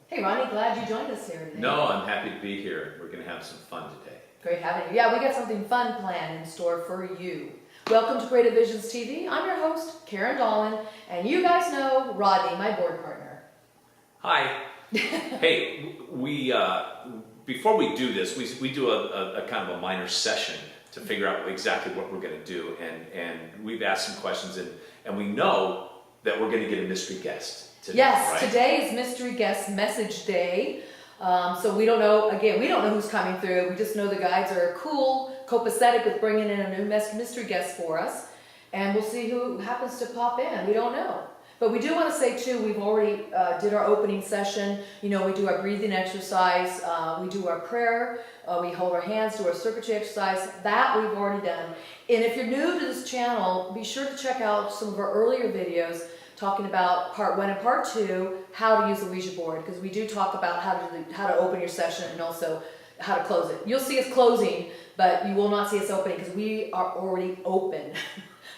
Hey Ronnie, glad you joined us here today. No, I'm happy to be here. We're going to have some fun today. Great having you. Yeah, we got something fun planned in store for you. Welcome to Creative Visions TV. I'm your host, Karen Dahlman, and you guys know Rodney, my board partner. Hi. Hey, we before we do this, we do a kind of a minor session to figure out exactly what we're going to do, and we've asked some questions, and we know that we're going to get a mystery guest today. Yes, right? today is Mystery Guest Message Day. So we don't know, again, we don't know who's coming through. We just know the guides are cool, copacetic with bringing in a new mystery guest for us. And we'll see who happens to pop in. We don't know. But we do want to say too, we've already did our opening session. You know, we do our breathing exercise, we do our prayer, we hold our hands, do our circuitry exercise. That we've already done. And if you're new to this channel, be sure to check out some of our earlier videos talking about part 1 and part 2, how to use the Ouija board, because we do talk about how to open your session and also how to close it. You'll see us closing, but you will not see us opening because we are already open.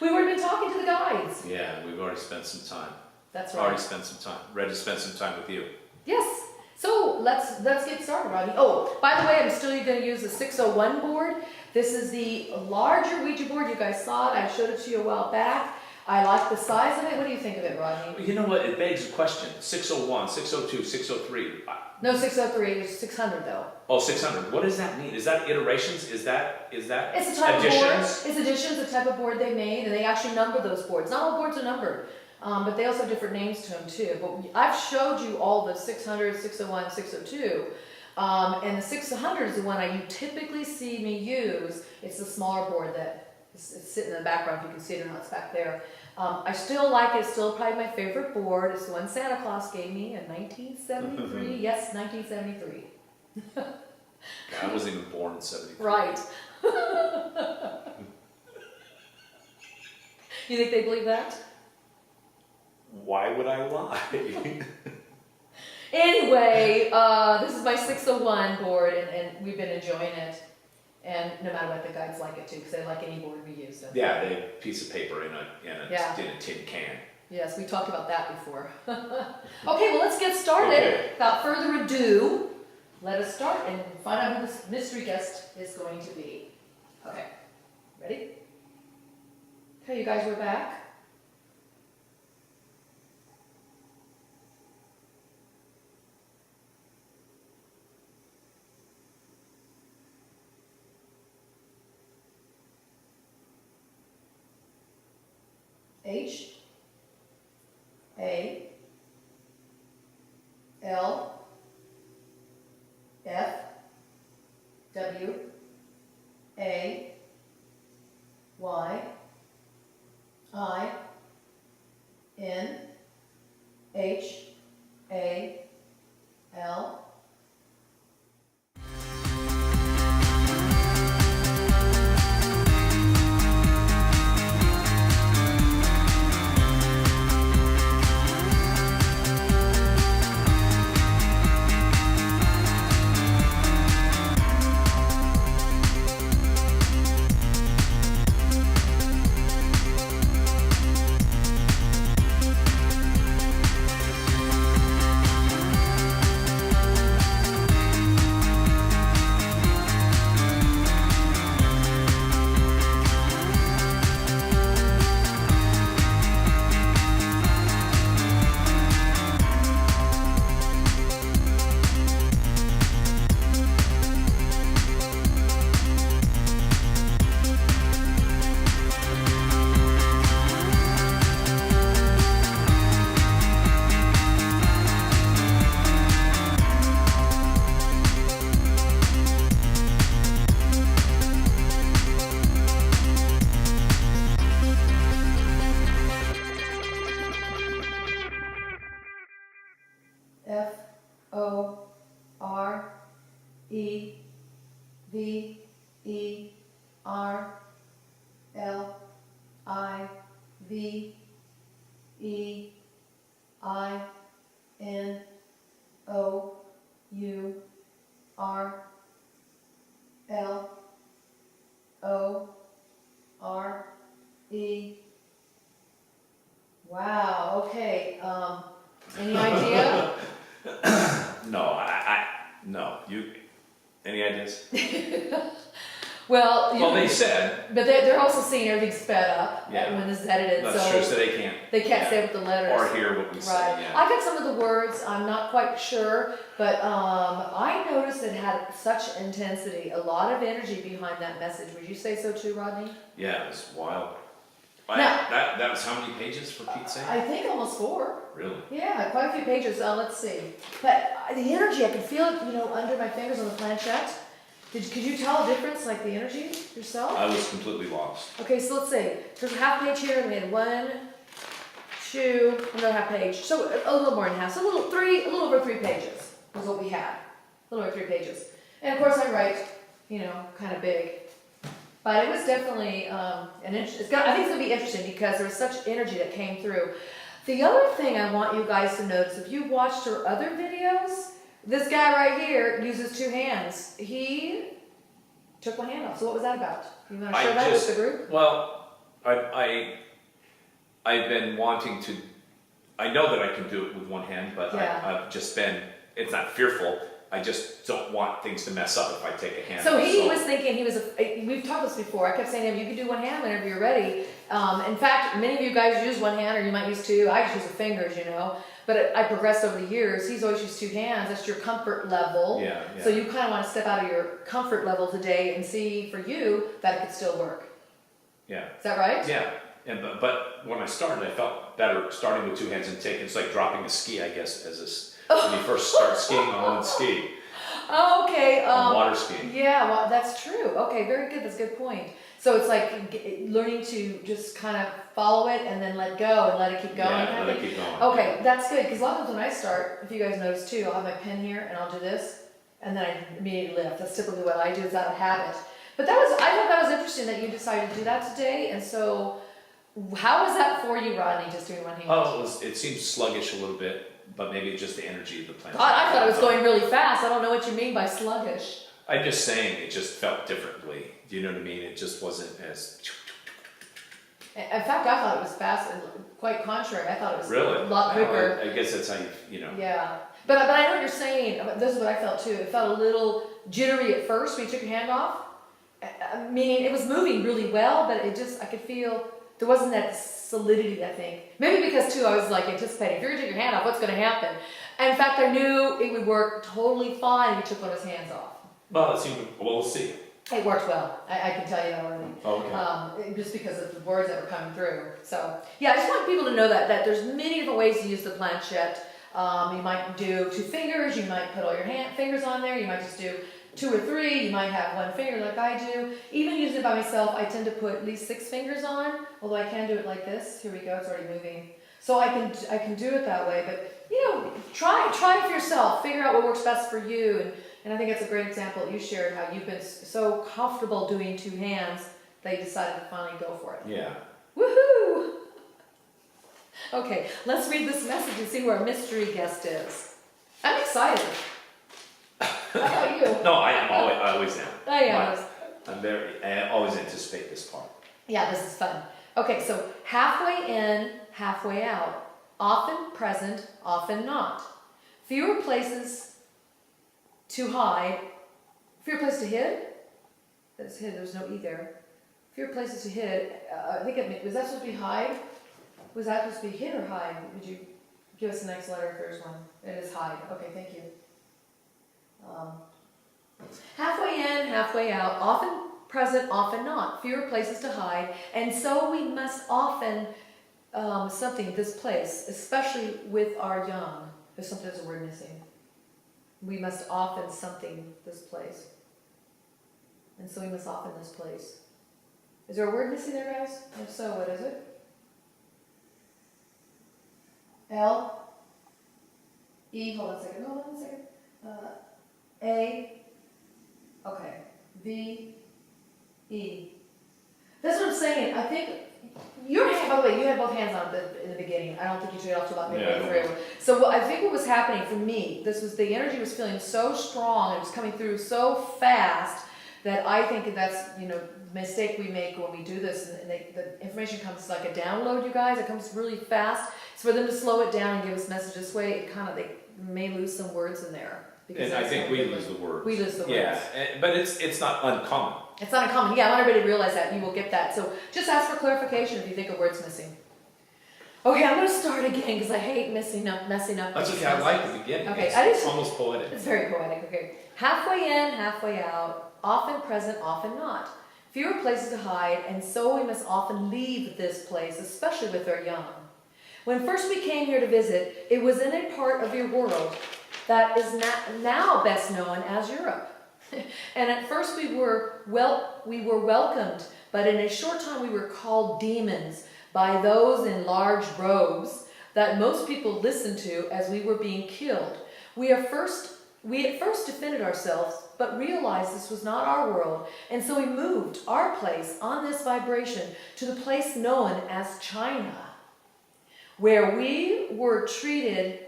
We've already been talking to the guides. Yeah, we've already spent some time. That's right. Already spent some time. Ready to spend some time with you. Yes. So let's get started, Rodney. Oh, by the way, I'm still going to use the 601 board. This is the larger Ouija board. You guys saw it. I showed it to you a while back. I like the size of it. What do you think of it, Rodney? You know what? It begs a question. 601, 602, 603. No, 603. There's 600 though. Oh, 600. What does that mean? Is that iterations? Is that It's a type additions? of board. It's additions, a type of board they made, and they actually number those boards. Not all boards are numbered, but they also have different names to them too. But I've showed you all the 600, 601, 602. And the 600 is the one you typically see me use. It's the smaller board that is sitting in the background. If you can see it or not, it's back there. I still like it. It's still probably my favorite board. It's the one Santa Claus gave me in 1973. Yes, 1973. I wasn't even born in 73. Right. You think they believe that? Why would I lie? Anyway, this is my 601 board, and we've been enjoying it. And no matter what, the guides like it too, because they like any board we use. Yeah, they have a piece of paper in a tin can. Yes, we talked about that before. Okay, well, let's get started. Okay. Without further ado, let us start and find out who this mystery guest is going to be. Okay, ready? Okay, you guys, we're back. H A L F W A Y I N H A L. F O R E V E R L I V E I N O U R L O R E. Wow, okay. Any idea? No, any ideas? Well, They said. but they're also seeing everything sped up Yeah. when this is edited, That's so true, so they can't say what the letters. or hear what we say. Right. Yeah. I got some of the words, I'm not quite sure, but I noticed it had such intensity, a lot of energy behind that message. Would you say so too, Rodney? Yeah, it was wild. Now- That was how many pages for Pete's sake? I think almost 4. Really? Yeah, quite a few pages. Let's see. But the energy, I could feel it, under my fingers on the planchette. Could you tell a difference, like the energy yourself? I was completely lost. Okay, so let's see. There's a half page here, and we had 1, 2, another half page. So a little more than half. So a little over 3 pages was what we had. A little over 3 pages. And of course I write, kind of big. But it was definitely I think it's gonna be interesting because there was such energy that came through. The other thing I want you guys to notice, if you watched her other videos, this guy right here uses 2 hands. He took one hand off. So what was that about? You want to share that with the group? Well, I've been wanting to. I know that I can do it with one hand, but Yeah. I've just been. It's not fearful. I just don't want things to mess up if I take a hand. So he was thinking we've talked this before. I kept saying to him, you can do one hand whenever you're ready. In fact, many of you guys use one hand or you might use 2. I just use the fingers, But I progressed over the years. He's always used 2 hands. That's your comfort level. Yeah. So you kind of want to step out of your comfort level today and see for you that it could still work. Yeah. Is that right? Yeah. And but when I started, I felt better starting with 2 hands and taking. It's like dropping a ski, I guess, when you first start skiing on one ski. Oh, okay. On water skiing. Yeah, well, that's true. Okay, very good. That's a good point. So it's like learning to just kind of follow it and then let go and let it keep going. Yeah, let it keep going. Okay, that's good because a lot of times when I start, if you guys notice too, I'll have my pen here and I'll do this and then I immediately lift. That's typically what I do. Is out of habit. But I thought that was interesting that you decided to do that today. And so, how was that for you, Rodney? Just doing one hand? Oh, it seemed sluggish a little bit, but maybe just the energy of the plant. God, I thought it was going really fast. I don't know what you mean by sluggish. I'm just saying it just felt differently. Do you know what I mean? It just wasn't as. In fact, I thought it was fast and quite contrary. I thought it was Really? a lot quicker. I guess that's how you know. Yeah, but I know what you're saying. This is what I felt too. It felt a little jittery at first when you took your hand off. Meaning it was moving really well, but I could feel there wasn't that solidity, I think. Maybe because too, I was like anticipating, if you're gonna take your hand off, what's gonna happen? And in fact, I knew it would work totally fine if you took one of his hands off. Well, we'll see. It worked well. I can tell you that already. Okay. Just because of the words that were coming through. So yeah, I just want people to know that there's many different ways to use the planchette. You might do 2 fingers. You might put all your fingers on there. You might just do 2 or 3. You might have 1 finger like I do. Even using it by myself, I tend to put at least 6 fingers on. Although I can do it like this. Here we go. It's already moving. So I can do it that way. But try it for yourself. Figure out what works best for you. And I think it's a great example that you shared how you've been so comfortable doing 2 hands that you decided to finally go for it. Yeah. Woohoo! Okay, let's read this message and see who our mystery guest is. I'm excited. How about you? No, I always am. I am. I always anticipate this part. Yeah, this is fun. Okay, so halfway in, halfway out. Often present, often not. Fewer places to hide. Fewer places to hid? That's hid, there's no E there. Fewer places to hid. I think was that supposed to be hide? Was that supposed to be hid or hide? Would you give us the next letter if there's one? It is hide. Okay, thank you. Halfway in, halfway out. Often present, often not. Fewer places to hide. And so we must often this place, especially with our young. There's a word missing. We must often this place. And so we must often this place. Is there a word missing there, guys? If so, what is it? L? E? Hold on a second. A? Okay. V? E? That's what I'm saying. I think your hand, by the way, you had both hands on in the beginning. I don't think you took it off till about midway through. So I think what was happening for me, the energy was feeling so strong, it was coming through so fast that I think that's, the mistake we make when we do this, and the information comes like a download, you guys. It comes really fast. So for them to slow it down and give us a message this way, may lose some words in there. And I think we lose the words. We lose the words. Yeah, but it's not uncommon. It's not uncommon. Yeah, I want everybody to realize that. You will get that. So just ask for clarification if you think a word's missing. Okay, I'm going to start again because I hate messing up. That's okay. I like the beginning. Okay, it's almost poetic. It's very poetic. Okay, halfway in, halfway out, often present, often not. Fewer places to hide, and so we must often leave this place, especially with our young. When first we came here to visit, it was in a part of your world that is now best known as Europe. And at first we were welcomed, but in a short time we were called demons by those in large robes that most people listened to as we were being killed. We at first defended ourselves, but realized this was not our world, and so we moved our place on this vibration to the place known as China, where we were treated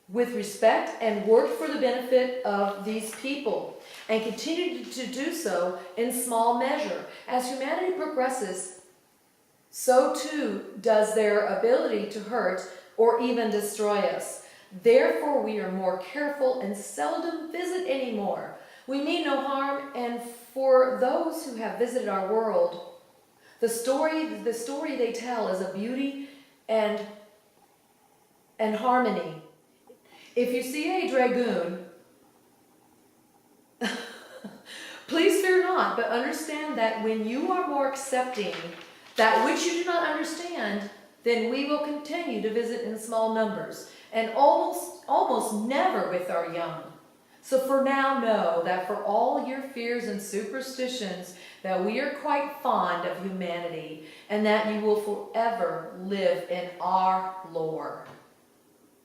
with respect and worked for the benefit of these people, and continued to do so in small measure. As humanity progresses, so too does their ability to hurt or even destroy us. Therefore, we are more careful and seldom visit anymore. We mean no harm, and for those who have visited our world, the story they tell is of beauty and harmony. If you see a dragoon, please fear not, but understand that when you are more accepting that which you do not understand, then we will continue to visit in small numbers, and almost never with our young. So for now, know that for all your fears and superstitions, that we are quite fond of humanity, and that you will forever live in our lore.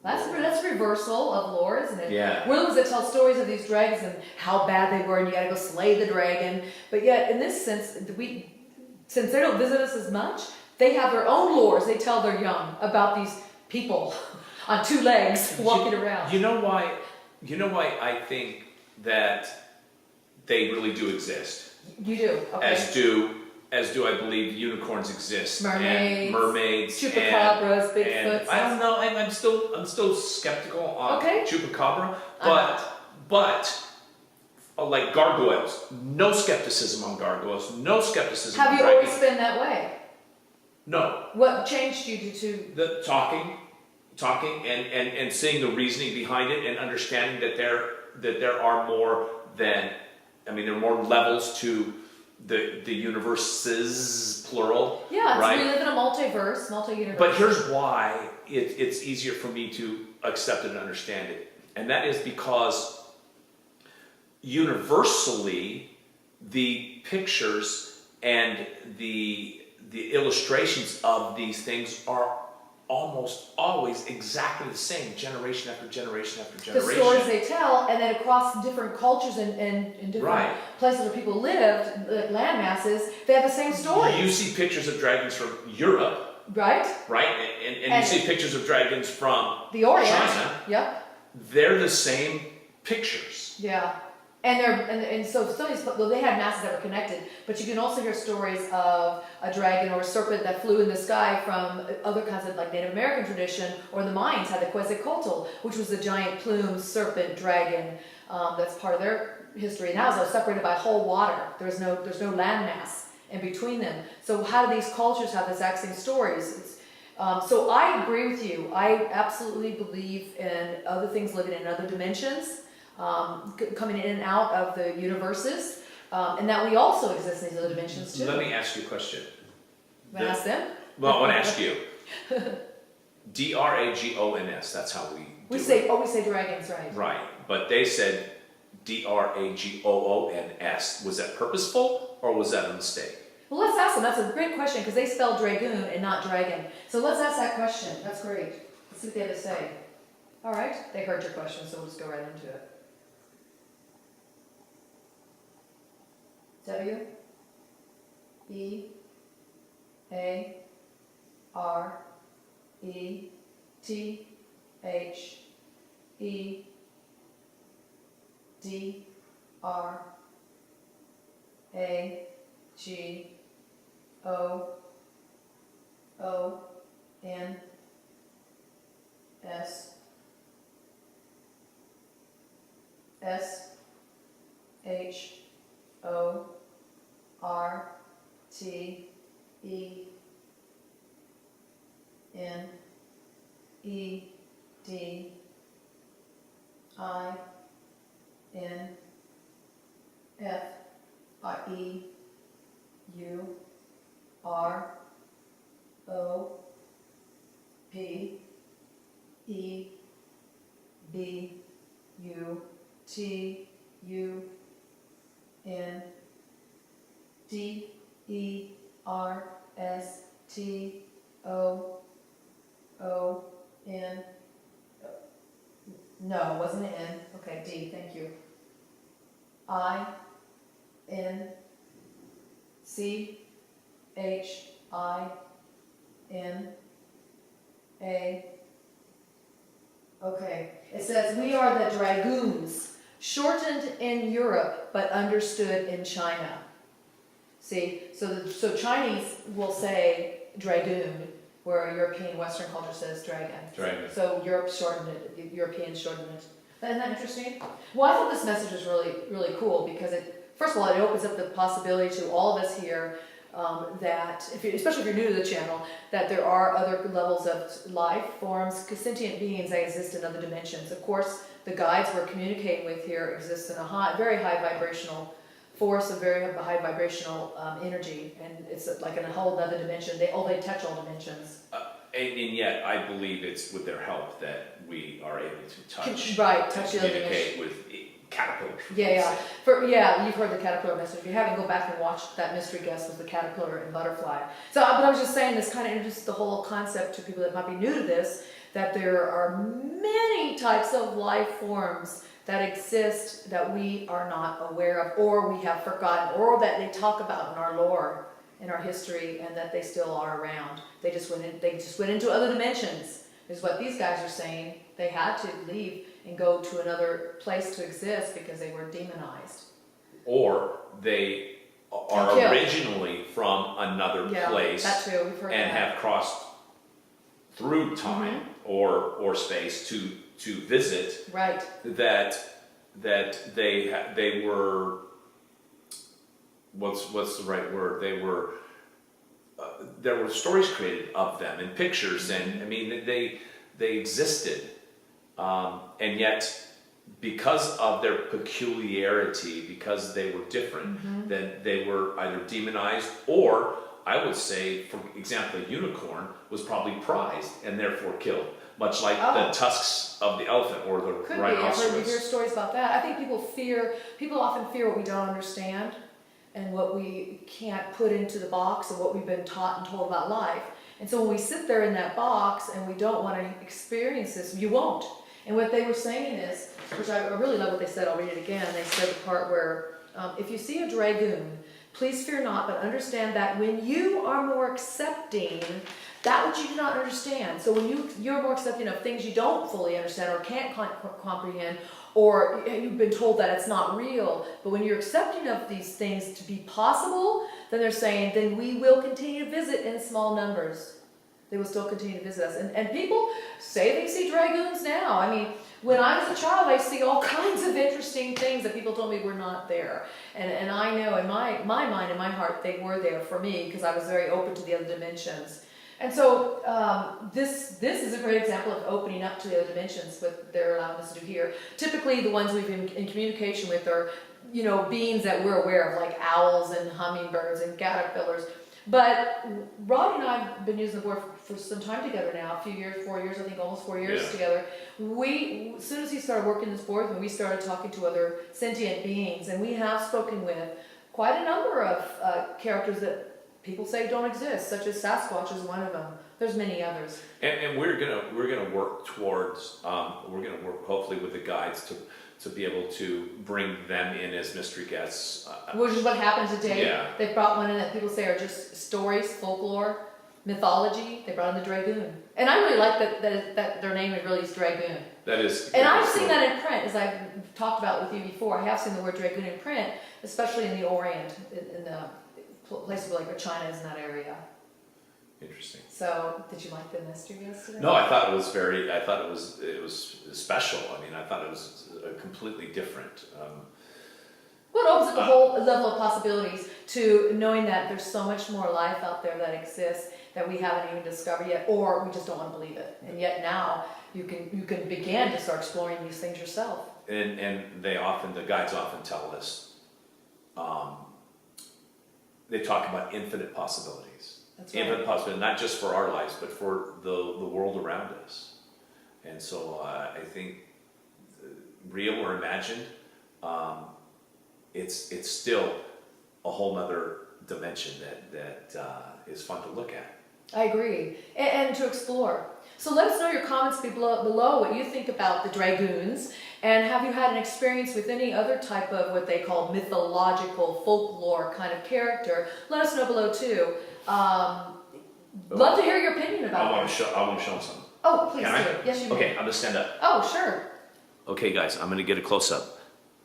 That's a reversal of lore, isn't it? Yeah. We're the ones that tell stories of these dragons and how bad they were, and you gotta go slay the dragon. But yet, in this sense, since they don't visit us as much, they have their own lores. They tell their young about these people on two legs walking around. You know why I think that they really do exist? You do, okay. As do I believe unicorns exist, Mermaids, and chupacabras, Bigfoots. I don't know. I'm still skeptical on chupacabra, but like gargoyles, no skepticism on gargoyles, no skepticism. Have on you dragons. always been that way? No. What changed you to the talking and seeing the reasoning behind it, and understanding that there are more than, there are more levels to the universes, plural. Yeah, right? We live in a multi-universe. But here's why it's easier for me to accept it and understand it. And that is because universally, the pictures and the illustrations of these things are almost always exactly the same, generation after generation after generation. The stories they tell, and then across different cultures and different places where people lived, like land masses, they have the same story. You see pictures of dragons from Europe, right? And you see pictures of dragons from the Orient. China. Yep. They're the same pictures. Yeah. And so some of these, they had masses that were connected, but you can also hear stories of a dragon or a serpent that flew in the sky from other kinds of like Native American tradition, or the Mayans had the Quetzalcoatl, which was the giant plumed serpent dragon. That's part of their history. And that was separated by whole water. There's no landmass in between them. So how do these cultures have the exact same stories? So I agree with you. I absolutely believe in other things living in other dimensions. Coming in and out of the universes, and that we also exist in these other dimensions too. Let me ask you a question. Ask them? Well, I want to ask you. DRAGONS, that's how we say dragons, right? Right, but they said DRAGOONS. Was that purposeful, or was that a mistake? Well, let's ask them. That's a great question, because they spell dragoon and not dragon. So let's ask that question. That's great. Let's see what they have to say. All right, they heard your question, so we'll just go right into it. W-E-A-R-E-T-H-E-D-R-A-G-O-N-S. No, it wasn't an N. Okay, D, thank you. I, N, C, H, I, N, A. Okay, it says we are the Dragoons, shortened in Europe but understood in China. See, so Chinese will say Dragoon, where a European Western culture says dragon. Dragon. So Europe shortened it, Europeans shortened it. Isn't that interesting? Well, I thought this message was really, really cool because it, first of all, it opens up the possibility to all of us here that, especially if you're new to the channel, that there are other levels of life forms, sentient beings that exist in other dimensions. Of course, the guides we're communicating with here exist in a very high vibrational force, a very high vibrational energy, and it's like in a whole other dimension. They touch all dimensions. And yet, I believe it's with their help that we are able to touch, touch the other communicate dimension. with caterpillars. You've heard the caterpillar message. If you haven't, go back and watch that mystery guest with the caterpillar and butterfly. So, but I was just saying, this kind of introduces the whole concept to people that might be new to this, that there are many types of life forms that exist that we are not aware of, or we have forgotten, or that they talk about in our lore, in our history, and that they still are around. They just went into other dimensions, is what these guys are saying. They had to leave and go to another place to exist because they were demonized. Or they are originally from another place that too. We've heard and that. have crossed through time or space to visit. Right. That they were, what's the right word? They were, there were stories created of them and pictures, and I mean they existed, and yet because of their peculiarity, because they were different, then they were either demonized, or I would say, for example, a unicorn was probably prized and therefore killed, much like the tusks of the elephant or the rhinoceros. I've heard stories about that. I think people often fear what we don't understand and what we can't put into the box of what we've been taught and told about life. And so when we sit there in that box and we don't want to experience this, you won't. And what they were saying is, which I really love what they said, I'll read it again. They said the part where, if you see a dragoon, please fear not, but understand that when you are more accepting that which you do not understand, so when you're more accepting of things you don't fully understand or can't comprehend, or you've been told that it's not real, but when you're accepting of these things to be possible, then they're saying, then we will continue to visit in small numbers. They will still continue to visit us. And people say they see dragoons now. I mean, when I was a child, I see all kinds of interesting things that people told me were not there. And I know in my mind, in my heart, they were there for me because I was very open to the other dimensions. And so this is a great example of opening up to the other dimensions, what they're allowing us to do here. Typically, the ones we've been in communication with are, beings that we're aware of, like owls and hummingbirds and caterpillars. But Rod and I have been using the board for some time together now, a few years, 4 years, I think almost 4 years together. As soon as he started working this board, we started talking to other sentient beings, and we have spoken with quite a number of characters that people say don't exist, such as Sasquatch is one of them. There's many others. And we're gonna work towards we're gonna work hopefully with the guides to be able to bring them in as mystery guests. Which is what happened today. Yeah. They brought one in that people say are just stories, folklore, mythology. They brought in the Dragoon. And I really like that their name really is Dragoon. That is. And I've seen that in print, as I've talked about with you before. I have seen the word Dragoon in print, especially in the Orient, in the places like China is in that area. Interesting. So, did you like the mystery guest today? No, I thought it was it was special. I mean, I thought it was completely different. Well, it opens up a whole level of possibilities to knowing that there's so much more life out there that exists that we haven't even discovered yet, or we just don't want to believe it. And yet now you can begin to start exploring these things yourself. And the guides often tell us, they talk about infinite possibilities. That's right. Infinite possibilities, not just for our lives, but for the world around us. And so I think, real or imagined, it's still a whole nother dimension that is fun to look at. I agree, and to explore. So let us know your comments below what you think about the Dragoons, and have you had an experience with any other type of what they call mythological, folklore kind of character? Let us know below too. Love to hear your opinion about it. I want to show them something. Oh, please Can do. I? Yes, you may. Okay, I'm gonna stand up. Oh, sure. Okay, guys, I'm gonna get a close up.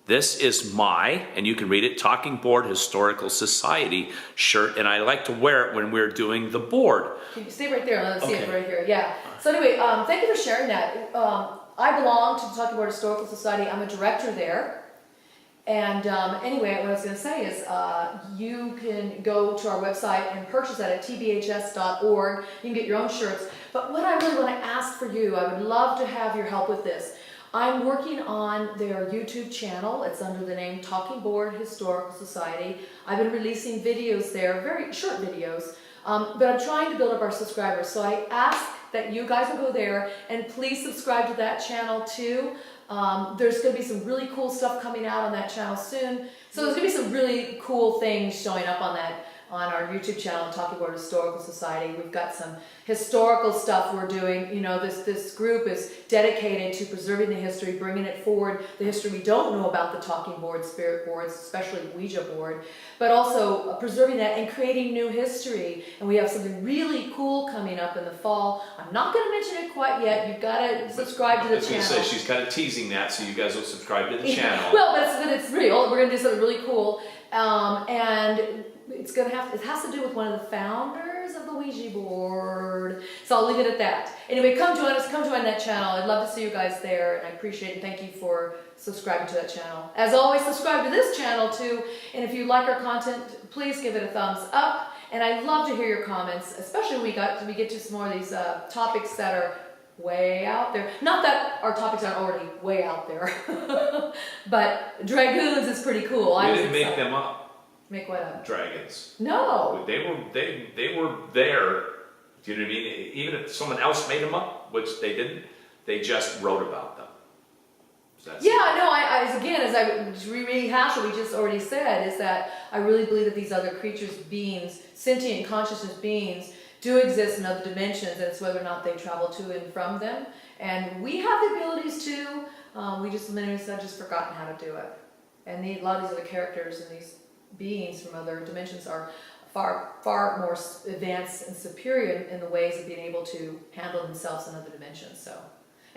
This is my, and you can read it, Talking Board Historical Society shirt, and I like to wear it when we're doing the board. Can you stay right there? Let's see it Okay. right here. Yeah. So anyway, thank you for sharing that. I belong to the Talking Board Historical Society. I'm a director there. And anyway, what I was going to say is you can go to our website and purchase that at tbhs.org. You can get your own shirts. But what I really want to ask for you, I would love to have your help with this. I'm working on their YouTube channel. It's under the name Talking Board Historical Society. I've been releasing videos there, very short videos, but I'm trying to build up our subscribers. So I ask that you guys will go there and please subscribe to that channel too. There's going to be some really cool stuff coming out on that channel soon. So there's going to be some really cool things showing up on our YouTube channel, Talking Board Historical Society. We've got some historical stuff we're doing. You know, this group is dedicated to preserving the history, bringing it forward, the history we don't know about the talking board, spirit boards, especially Ouija board, but also preserving that and creating new history. And we have something really cool coming up in the fall. I'm not going to mention it quite yet. You've got to subscribe to the channel. I was going to say, she's kind of teasing that, so you guys will subscribe to the channel. Well, but it's real. We're going to do something really cool. And it has to do with one of the founders of the Ouija board. So I'll leave it at that. Anyway, come join us, come join that channel. I'd love to see you guys there, and I appreciate it. Thank you for subscribing to that channel. As always, subscribe to this channel too, and if you like our content, please give it a thumbs up. And I'd love to hear your comments, especially when we get to some more of these topics that are way out there. Not that our topics aren't already way out there, but Dragoons is pretty cool. We didn't make them up. Make what up? Dragons. No. They were there. Do you know what I mean? Even if someone else made them up, which they didn't, they just wrote about them. So Yeah, no, as I rehash what we just already said, is that I really believe that these other creatures, beings, sentient consciousness beings, do exist in other dimensions, and it's whether or not they travel to and from them. And we have the abilities to, we just have just forgotten how to do it. And a lot of these other characters and these beings from other dimensions are far more advanced and superior in the ways of being able to handle themselves in other dimensions. So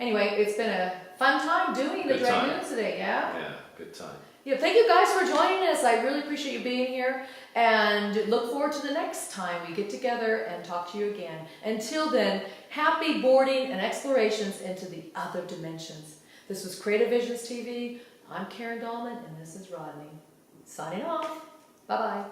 anyway, it's been a fun time doing the Dragoons today, yeah? Yeah, good time. Yeah, thank you guys for joining us. I really appreciate you being here, and look forward to the next time we get together and talk to you again. Until then, happy boarding and explorations into the other dimensions. This was Creative Visions TV. I'm Karen Dahlman, and this is Rodney. Signing off. Bye-bye.